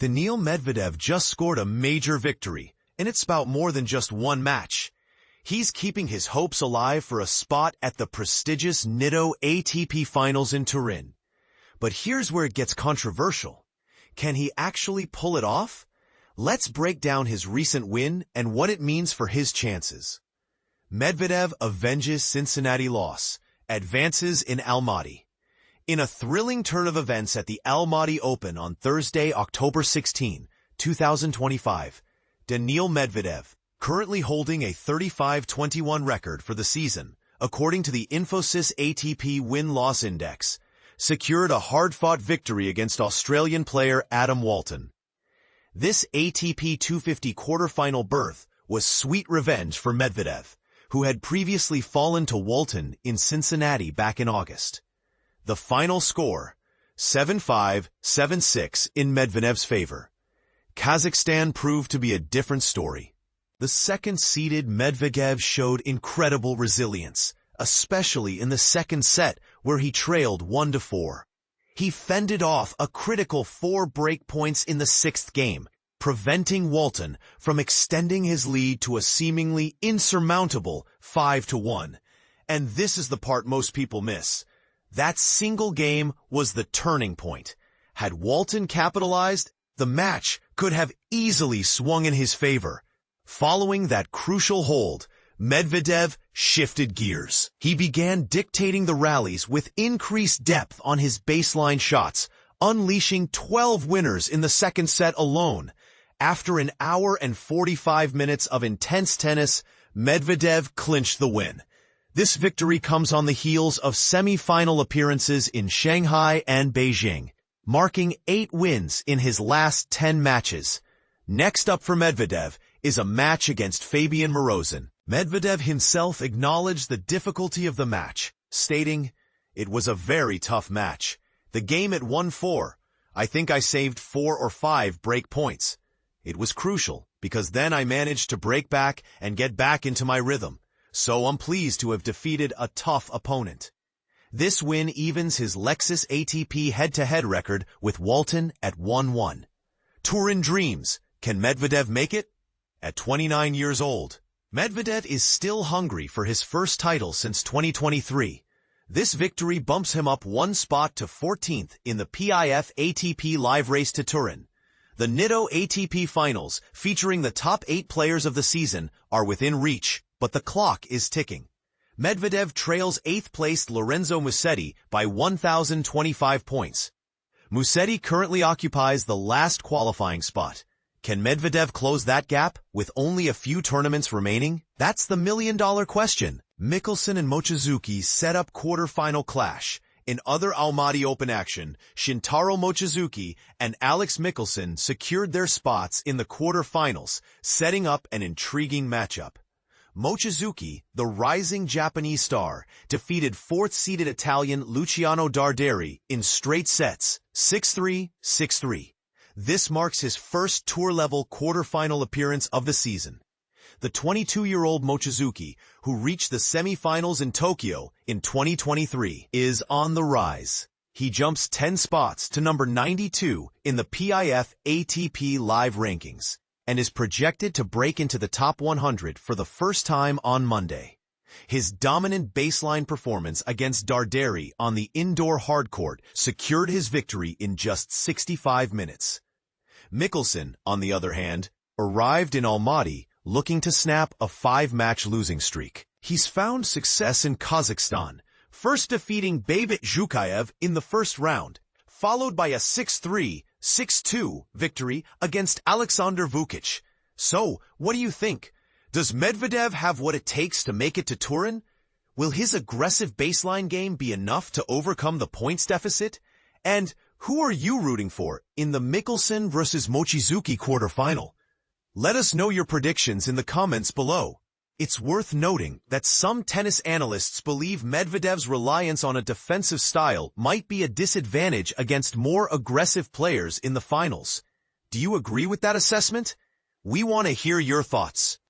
Daniil Medvedev just scored a major victory, and it's about more than just one match. He's keeping his hopes alive for a spot at the prestigious Nitto ATP Finals in Turin. But here's where it gets controversial. Can he actually pull it off? Let's break down his recent win and what it means for his chances. Medvedev avenges Cincinnati loss, advances in Almaty. In a thrilling turn of events at the Almaty Open on Thursday, October 16, 2025, Daniil Medvedev, currently holding a 35-21 record for the season, according to the Infosys ATP Win-Loss Index, secured a hard-fought victory against Australian player Adam Walton. This ATP 250 quarterfinal berth was sweet revenge for Medvedev, who had previously fallen to Walton in Cincinnati back in August. The final score, 7-5, 7-6 in Medvedev's favor. Kazakhstan proved to be a different story. The second-seeded Medvedev showed incredible resilience, especially in the second set where he trailed 1-4. He fended off a critical 4 break points in the sixth game, preventing Walton from extending his lead to a seemingly insurmountable 5-1. And this is the part most people miss. That single game was the turning point. Had Walton capitalized, the match could have easily swung in his favor. Following that crucial hold, Medvedev shifted gears. He began dictating the rallies with increased depth on his baseline shots, unleashing 12 winners in the second set alone. After an hour and 45 minutes of intense tennis, Medvedev clinched the win. This victory comes on the heels of semi-final appearances in Shanghai and Beijing, marking 8 wins in his last 10 matches. Next up for Medvedev is a match against Fabian Morozin. Medvedev himself acknowledged the difficulty of the match, stating, "It was a very tough match. The game at 1-4, I think I saved 4 or 5 break points. It was crucial because then I managed to break back and get back into my rhythm. So I'm pleased to have defeated a tough opponent." This win evens his Lexus ATP head-to-head record with Walton at 1-1. Turin dreams. Can Medvedev make it? At 29 years old, Medvedev is still hungry for his first title since 2023. This victory bumps him up 1 spot to 14th in the PIF ATP live race to Turin. The Nitto ATP Finals, featuring the top 8 players of the season, are within reach, but the clock is ticking. Medvedev trails 8th-placed Lorenzo Musetti by 1,025 points. Musetti currently occupies the last qualifying spot. Can Medvedev close that gap with only a few tournaments remaining? That's the million-dollar question. Michelsen and Mochizuki set up quarterfinal clash. In other Almaty Open action, Shintaro Mochizuki and Alex Michelsen secured their spots in the quarterfinals, setting up an intriguing matchup. Mochizuki, the rising Japanese star, defeated 4th-seeded Italian Luciano Darderi in straight sets, 6-3, 6-3. This marks his first tour-level quarterfinal appearance of the season. The 22-year-old Mochizuki, who reached the semi-finals in Tokyo in 2023, is on the rise. He jumps 10 spots to number 92 in the PIF ATP Live rankings, and is projected to break into the top 100 for the first time on Monday. His dominant baseline performance against Darderi on the indoor hardcourt secured his victory in just 65 minutes. Michelsen, on the other hand, arrived in Almaty looking to snap a 5-match losing streak. He's found success in Kazakhstan, first defeating Babit Zhukayev in the first round, followed by a 6-3, 6-2 victory against Alexander Vukic. So, what do you think? Does Medvedev have what it takes to make it to Turin? Will his aggressive baseline game be enough to overcome the points deficit? And who are you rooting for in the Michelsen versus Mochizuki quarterfinal? Let us know your predictions in the comments below. It's worth noting that some tennis analysts believe Medvedev's reliance on a defensive style might be a disadvantage against more aggressive players in the finals. Do you agree with that assessment? We want to hear your thoughts.